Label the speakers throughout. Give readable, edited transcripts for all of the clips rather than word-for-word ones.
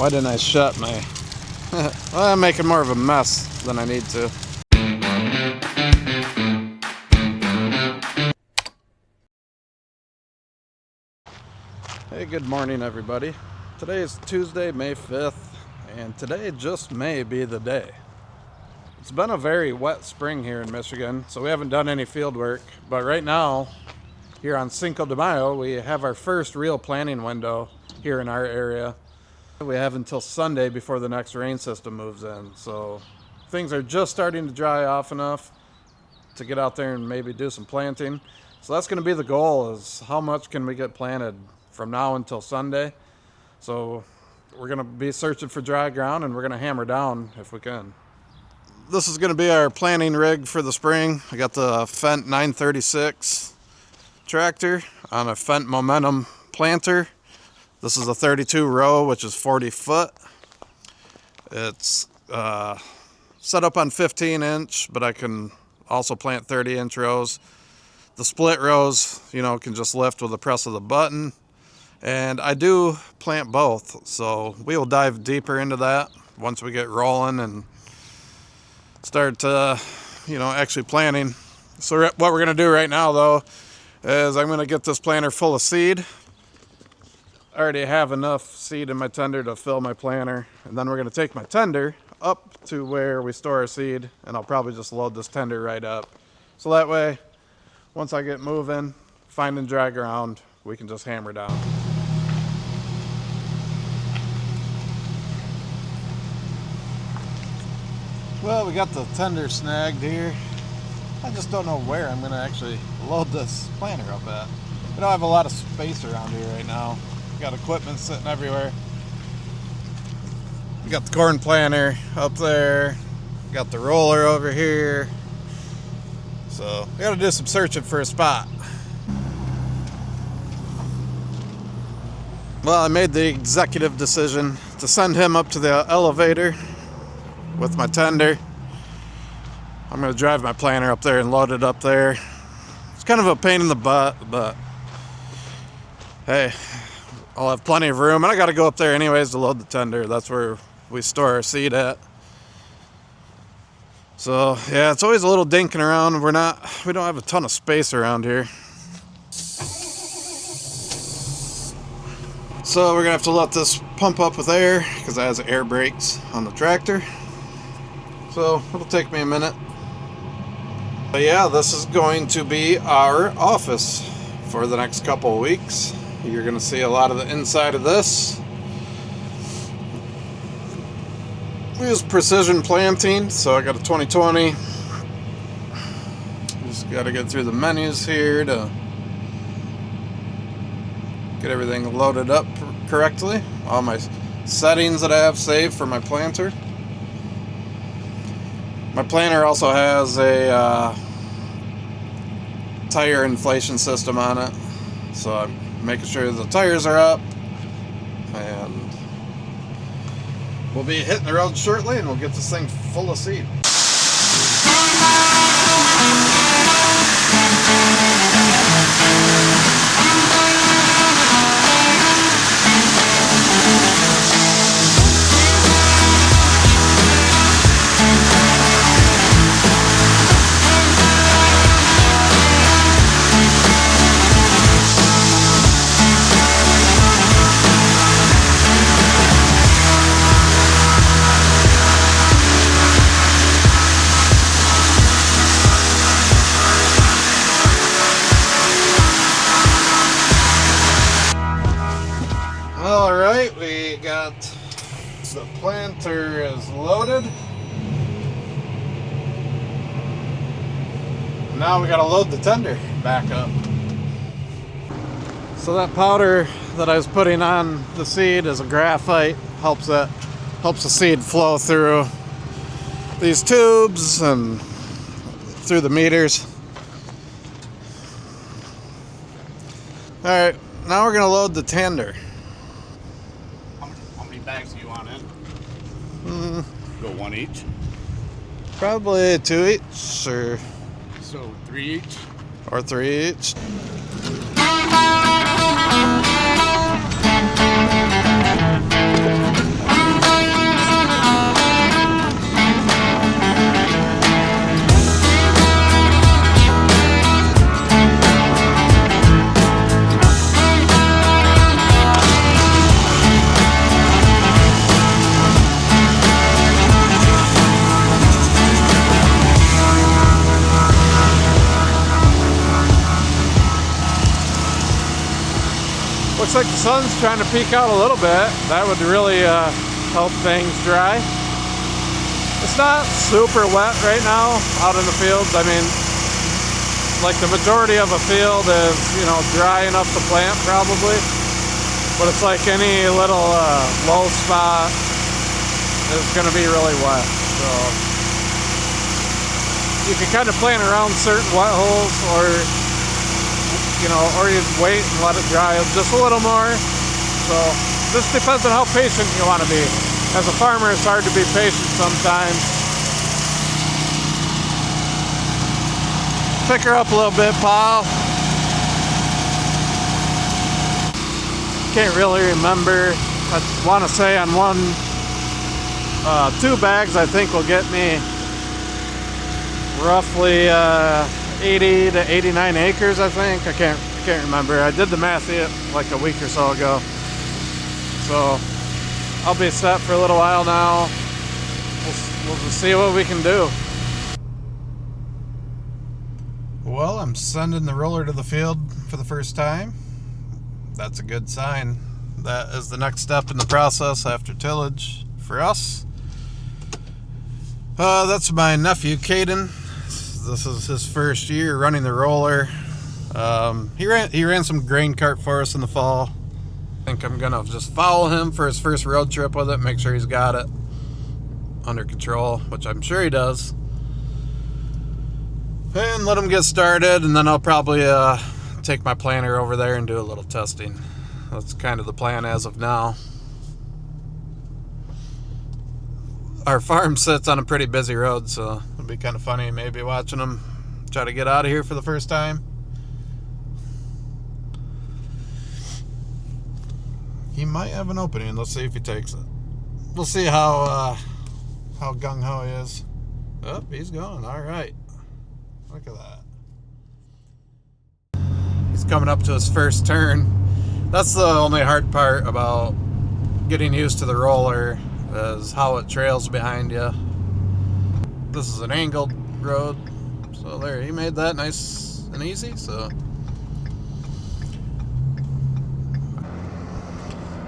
Speaker 1: Why didn't I shut my... well, I'm making more of a mess than I need to. Hey, good morning everybody. Today is Tuesday, May 5th, and today just may be the day. It's been a very wet spring here in Michigan, so we haven't done any field work, but right now, here on Cinco de Mayo, we have our first real planting window here in our area. We have until Sunday before the next rain system moves in, so things are just starting to dry off enough to get out there and maybe do some planting. So that's going to be the goal, is how much can we get planted from now until Sunday. So we're going to be searching for dry ground, and we're going to hammer down if we can. This is going to be our planting rig for the spring. I got the Fendt 936 tractor on a Fendt Momentum planter. This is a 32 row, which is 40 foot. It's set up on 15 inch, but I can also plant 30 inch rows. The split rows, you know, can just lift with the press of the button. And I do plant both, so we will dive deeper into that once we get rolling and start, you know, actually planting. So what we're gonna do right now though, is I'm gonna get this planter full of seed. I already have enough seed in my tender to fill my planter, and then we're going to take my tender up to where we store our seed, and I'll probably just load this tender right up. So that way, once I get moving, finding dry ground, we can just hammer down. Well, we got the tender snagged here. I just don't know where I'm going to actually load this planter up at. We don't have a lot of space around here right now. Got equipment sitting everywhere. We got the corn planter up there. Got the roller over here. So we got to do some searching for a spot. Well, I made the executive decision to send him up to the elevator with my tender. I'm going to drive my planter up there and load it up there. It's kind of a pain in the butt, but hey, I'll have plenty of room, and I got to go up there anyways to load the tender. That's where we store our seed at. So yeah, it's always a little dinking around. We don't have a ton of space around here. So we're gonna have to let this pump up with air because it has air brakes on the tractor. So it'll take me a minute. But yeah, this is going to be our office for the next couple of weeks. You're going to see a lot of the inside of this. We use precision planting, so I got a 2020. Just got to get through the menus here to get everything loaded up correctly. All my settings that I have saved for my planter. My planter also has a tire inflation system on it, so I'm making sure the tires are up, and we'll be hitting the road shortly, and we'll get this thing full of seed. Alright, we got the planter is loaded. Now we gotta load the tender back up. So that powder that I was putting on the seed is a graphite, helps the seed flow through these tubes and through the meters. Alright, now we're gonna load the tender.
Speaker 2: How many bags do you want in? Go one each?
Speaker 1: Probably 2 each, or
Speaker 2: So 3 each?
Speaker 1: Or 3 each. looks like the sun's trying to peek out a little bit. That would really help things dry. It's not super wet right now out in the fields. I mean, like the majority of a field is, you know, dry enough to plant probably. But it's like any little low spot is going to be really wet. So you can kind of plant around certain wet holes, or you know, or you wait and let it dry just a little more. So this depends on how patient you want to be. As a farmer, it's hard to be patient sometimes. Pick her up a little bit, pal. Can't really remember. I want to say on one, 2 bags, I think will get me roughly 80 to 89 acres, I think. I can't remember. I did the math like a week or so ago. So I'll be set for a little while now. We'll just see what we can do. Well, I'm sending the roller to the field for the first time. That's a good sign. That is the next step in the process after tillage for us. That's my nephew, Caden. This is his first year running the roller. He ran some grain cart for us in the fall. I think I'm gonna just follow him for his first road trip with it, make sure he's got it under control, which I'm sure he does. And let him get started, and then I'll probably take my planter over there and do a little testing. That's kind of the plan as of now. Our farm sits on a pretty busy road, so it'll be kind of funny maybe watching him try to get out of here for the first time. He might have an opening. Let's see if he takes it. We'll see how gung-ho he is. Oh, he's going. All right. Look at that. He's coming up to his first turn. That's the only hard part about getting used to the roller, is how it trails behind you. This is an angled road, so there, he made that nice and easy. So,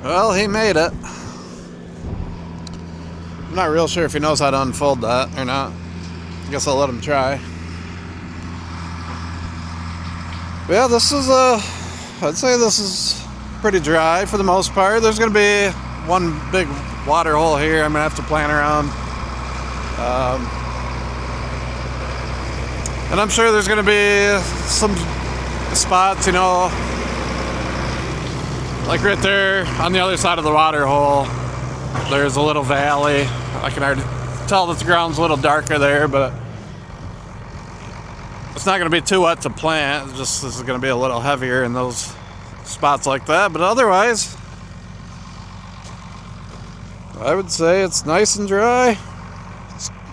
Speaker 1: well, he made it. I'm not real sure if he knows how to unfold that or not. I guess I'll let him try. Yeah, this is I'd say this is pretty dry for the most part. There's going to be one big water hole here I'm going to have to plant around. And I'm sure there's going to be some spots, you know, like right there on the other side of the water hole. There's a little valley. I can already tell that the ground's a little darker there, but it's not going to be too wet to plant. It's just this is going to be a little heavier in those spots like that. But otherwise, I would say it's nice and dry.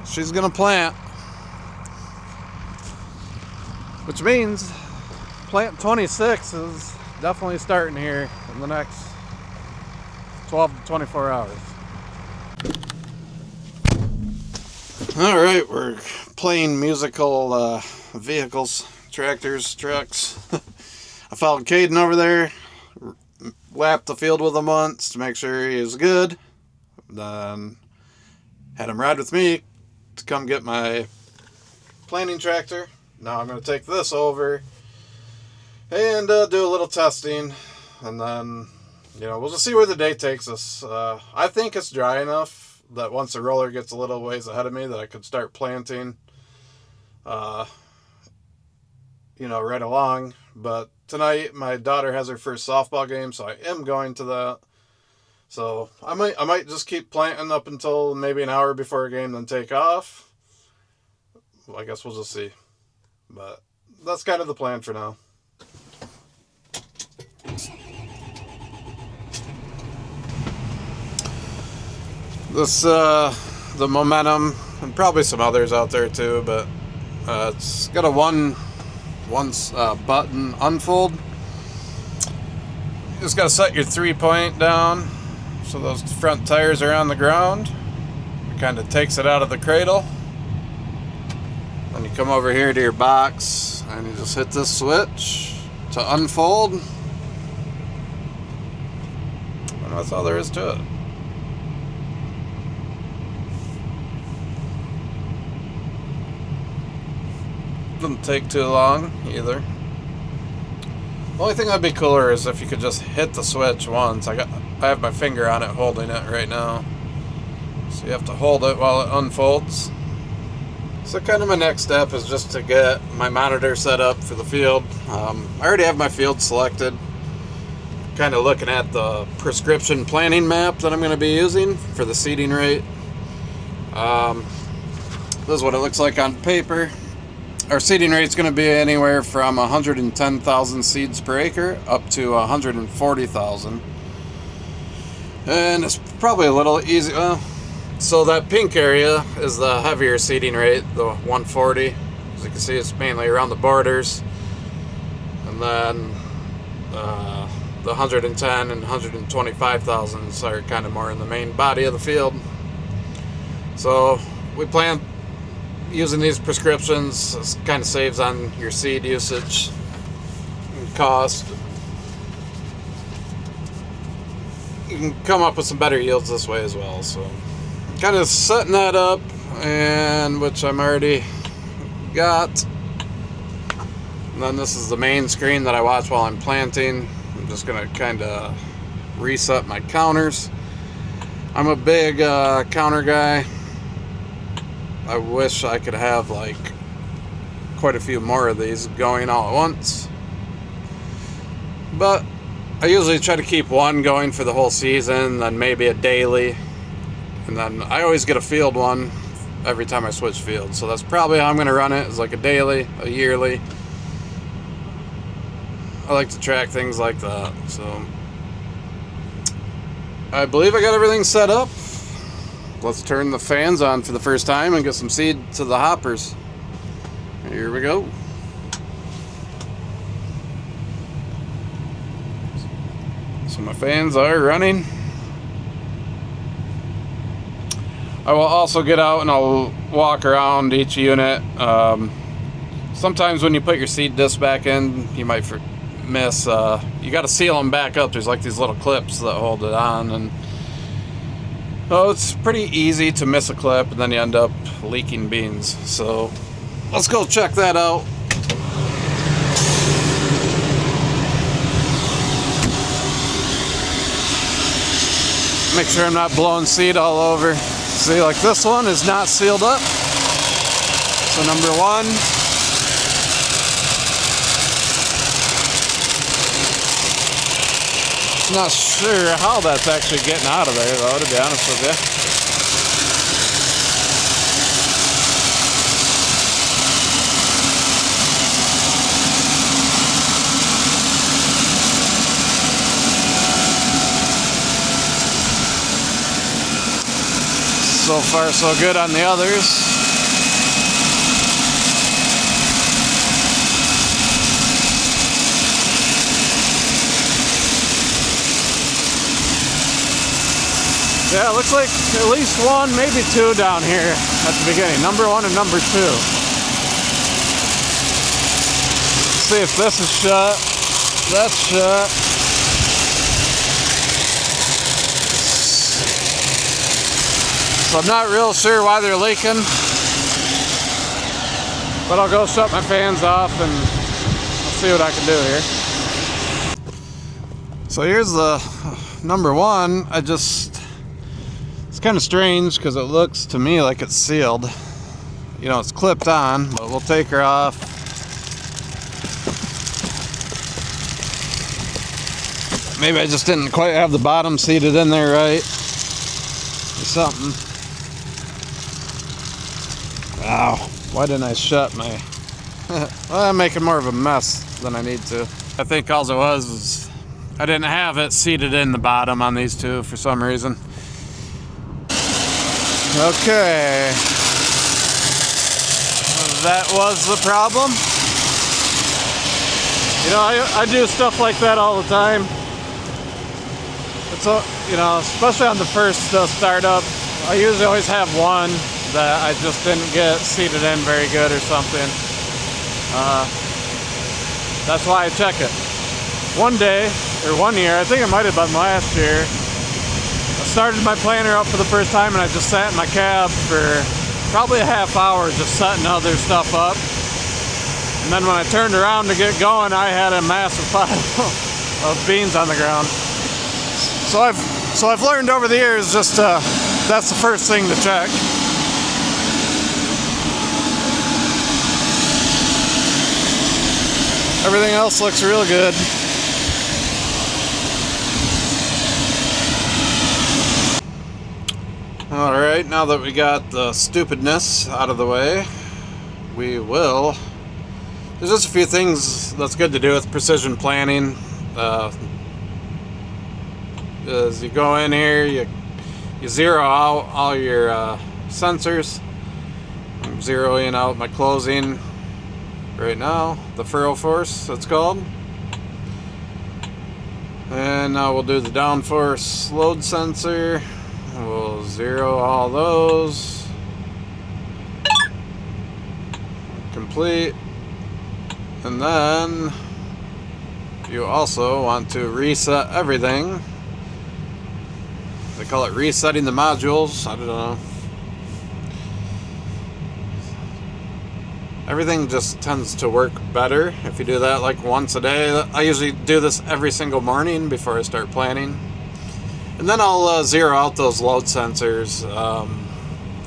Speaker 1: She's going to plant. Which means plant 26 is definitely starting here in the next 12 to 24 hours. All right, we're playing musical vehicles, tractors, trucks. I followed Caden over there, lapped the field with him once to make sure he was good. Then had him ride with me to come get my planting tractor. Now I'm going to take this over and do a little testing, and then, you know, we'll just see where the day takes us. I think it's dry enough that once the roller gets a little ways ahead of me that I could start planting, you know, right along. But tonight my daughter has her first softball game, so I am going to that. So I might just keep planting up until maybe an hour before a game, then take off. Well, I guess we'll just see. But that's kind of the plan for now. This, the Momentum, and probably some others out there too, but it's got a one button unfold. You just got to set your 3-point down so those front tires are on the ground. It kind of takes it out of the cradle. Then you come over here to your box and you just hit this switch to unfold. That's all there is to it. Doesn't take too long either. The only thing that'd be cooler is if you could just hit the switch once. I have my finger on it holding it right now. So you have to hold it while it unfolds. So kind of my next step is just to get my monitor set up for the field. I already have my field selected. Kind of looking at the prescription planning map that I'm going to be using for the seeding rate. This is what it looks like on paper. Our seeding rate is going to be anywhere from 110,000 seeds per acre up to 140,000. And it's probably a little easy. So that pink area is the heavier seeding rate, the 140. As you can see, it's mainly around the borders. And then the 110 and 125,000 are kind of more in the main body of the field. So we plan using these prescriptions. It kind of saves on your seed usage and cost. You can come up with some better yields this way as well. So kind of setting that up, and which I'm already got. And then this is the main screen that I watch while I'm planting. I'm just gonna kind of reset my counters. I'm a big counter guy. I wish I could have like quite a few more of these going all at once, but I usually try to keep one going for the whole season, then maybe a daily, and then I always get a field one every time I switch fields. So that's probably how I'm going to run it, is like a daily, a yearly. I like to track things like that. So I believe I got everything set up. Let's turn the fans on for the first time and get some seed to the hoppers. Here we go. So my fans are running. I will also get out and I'll walk around each unit. Sometimes when you put your seed disc back in, you might miss. You got to seal them back up. There's like these little clips that hold it on, and it's pretty easy to miss a clip, and then you end up leaking beans. So let's go check that out. Make sure I'm not blowing seed all over. See, like this one is not sealed up. So number one. Not sure how that's actually getting out of there, though, to be honest with you. So far, so good on the others. Yeah, it looks like at least one, maybe two down here at the beginning. Number one and number two. Let's see if this is shut. That's shut. So I'm not real sure why they're leaking. But I'll go shut my fans off and I'll see what I can do here. So here's the number one. It's kind of strange because it looks to me like it's sealed. You know, it's clipped on, but we'll take her off. Maybe I just didn't quite have the bottom seated in there right, or something. Wow, why didn't I shut my... Well, I'm making more of a mess than I need to. I think all it was I didn't have it seated in the bottom on these two for some reason. Okay, that was the problem. You know, I do stuff like that all the time. It's, you know, especially on the first startup, I usually always have one that I just didn't get seated in very good or something. That's why I check it. One day, or 1 year, I think it might have been last year, started my planner up for the first time, and I just sat in my cab for probably a half hour just setting other stuff up. And then when I turned around to get going, I had a massive pile of beans on the ground. So I've learned over the years just that's the first thing to check. Everything else looks real good. Alright, now that we got the stupidness out of the way, we will... There's just a few things that's good to do with precision planning. As you go in here, you zero out all your sensors. I'm zeroing out my closing right now, the furrow force it's called. And now we'll do the downforce load sensor. We'll zero all those. Complete. And then you also want to reset everything. They call it resetting the modules. I don't know. Everything just tends to work better if you do that like once a day. I usually do this every single morning before I start planning. And then I'll zero out those load sensors,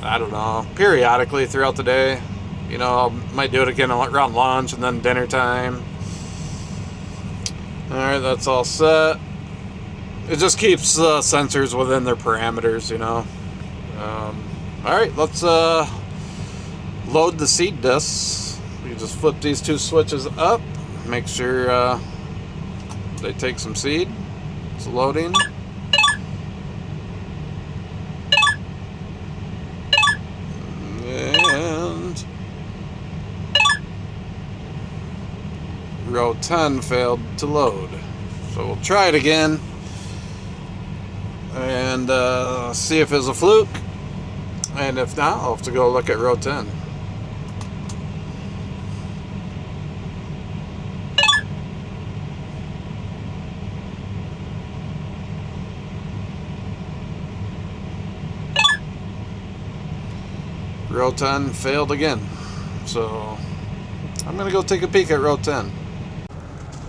Speaker 1: I don't know, periodically throughout the day. You know, I might do it again around lunch and then dinner time. Alright, that's all set. It just keeps the sensors within their parameters, you know. Alright, let's load the seed discs. You just flip these two switches up, make sure they take some seed. It's loading. And row 10 failed to load. So we'll try it again and see if it's a fluke. And if not, I'll have to go look at row 10. Row 10 failed again. So I'm gonna go take a peek at row 10.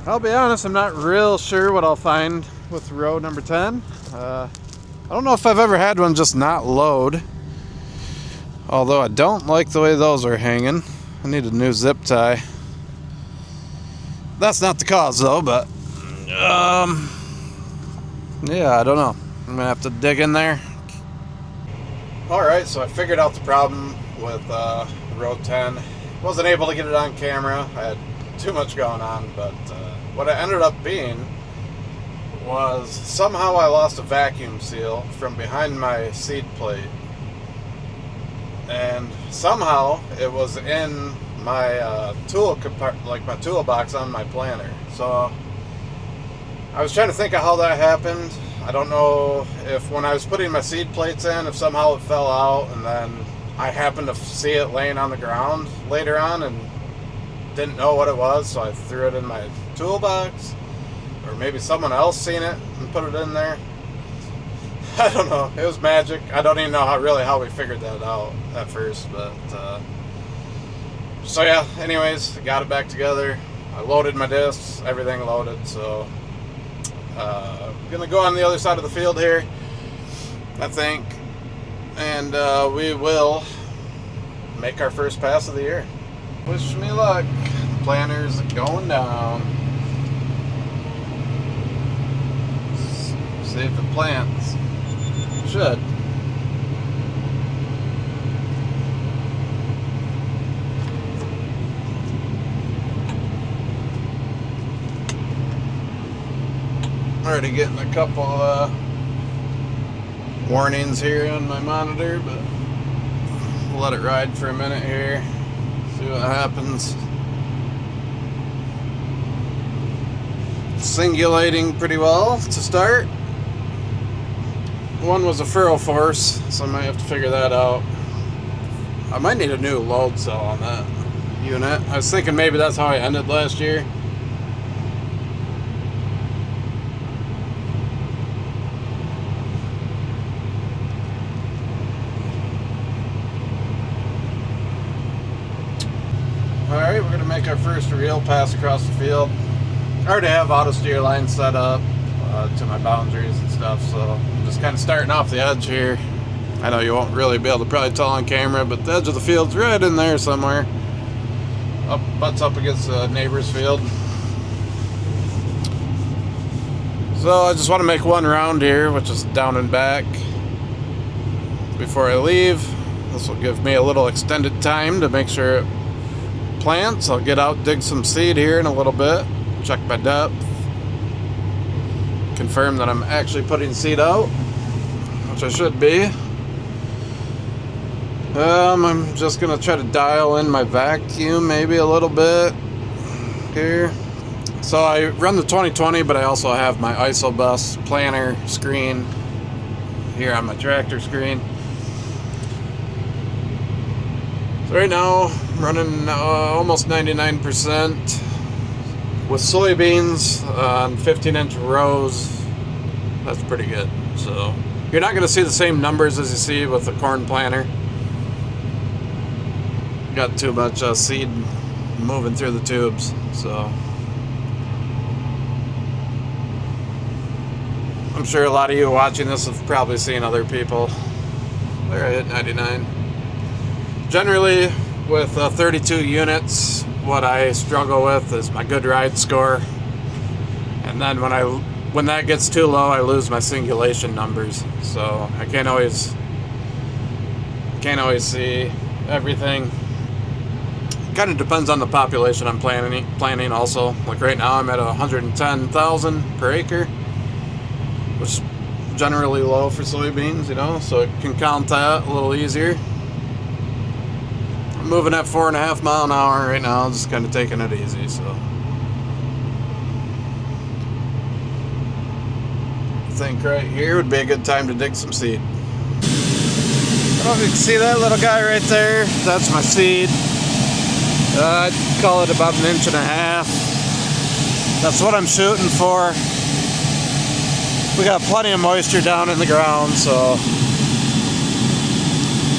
Speaker 1: I'll be honest, I'm not real sure what I'll find with row number 10. I don't know if I've ever had one just not load. Although I don't like the way those are hanging. I need a new zip tie. That's not the cause though, but yeah, I don't know. I'm gonna have to dig in there. Alright, so I figured out the problem with row 10. Wasn't able to get it on camera. I had too much going on, but what it ended up being was somehow I lost a vacuum seal from behind my seed plate. And somehow it was in my tool compartment, like my toolbox on my planner. So I was trying to think of how that happened. I don't know if when I was putting my seed plates in, if somehow it fell out and then I happened to see it laying on the ground later on and didn't know what it was, so I threw it in my toolbox. Or maybe someone else seen it and put it in there. I don't know. It was magic. I don't even know how we figured that out at first, but so yeah, anyways, I got it back together. I loaded my discs, everything loaded, so gonna go on the other side of the field here, I think, and we will make our first pass of the year. Wish me luck. Planner's going down. See if it plants. Should. Already getting a couple warnings here on my monitor, but we'll let it ride for a minute here, see what happens. Singulating pretty well to start. One was a furrow force, so I might have to figure that out. I might need a new load cell on that unit. I was thinking maybe that's how I ended last year. Alright, we're going to make our first real pass across the field. I already have auto steer lines set up to my boundaries and stuff, so I'm just kind of starting off the edge here. I know you won't really be able to probably tell on camera, but the edge of the field's right in there somewhere. Butts up against the neighbor's field. So I just want to make one round here, which is down and back before I leave. This will give me a little extended time to make sure it plants. I'll get out, dig some seed here in a little bit, check my depth, confirm that I'm actually putting seed out, which I should be. I'm just gonna try to dial in my vacuum maybe a little bit here. So I run the 2020, but I also have my ISO bus planner screen here on my tractor screen. So right now I'm running almost 99% with soybeans on 15-inch rows. That's pretty good. So you're not going to see the same numbers as you see with the corn planter. Got too much seed moving through the tubes, so I'm sure a lot of you watching this have probably seen other people. There, I hit 99. Generally, with 32 units, what I struggle with is my good ride score, and then when that gets too low, I lose my singulation numbers. So I can't always see everything. Kind of depends on the population I'm planning also. Like right now I'm at 110,000 per acre, which is generally low for soybeans, you know, so it can count that a little easier. I'm moving at 4.5 miles an hour right now, just kind of taking it easy, so. I think right here would be a good time to dig some seed. I don't know if you can see that little guy right there. That's my seed. I'd call it about 1.5 inches. That's what I'm shooting for. We got plenty of moisture down in the ground, so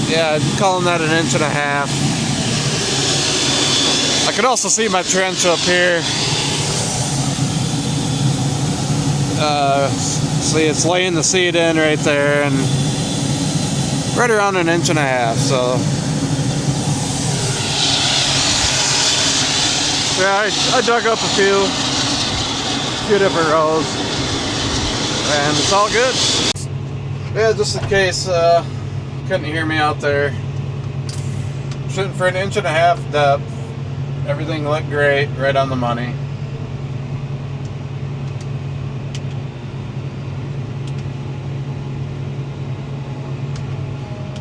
Speaker 1: yeah, I'm calling that 1.5 inches. I can also see my trench up here. See, it's laying the seed in right there, and right around 1.5 inches, so yeah, I dug up a few different rows, and it's all good. Yeah, just in case you couldn't hear me out there, I'm shooting for 1.5 inches depth. Everything looked great, right on the money.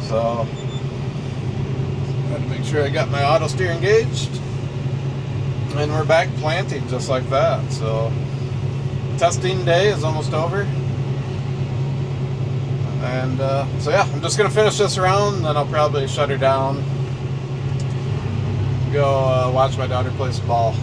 Speaker 1: So, I had to make sure I got my auto steer engaged. And we're back planting just like that. So, testing day is almost over. And so yeah, I'm just going to finish this round, then I'll probably shut her down. Go watch my daughter play some ball.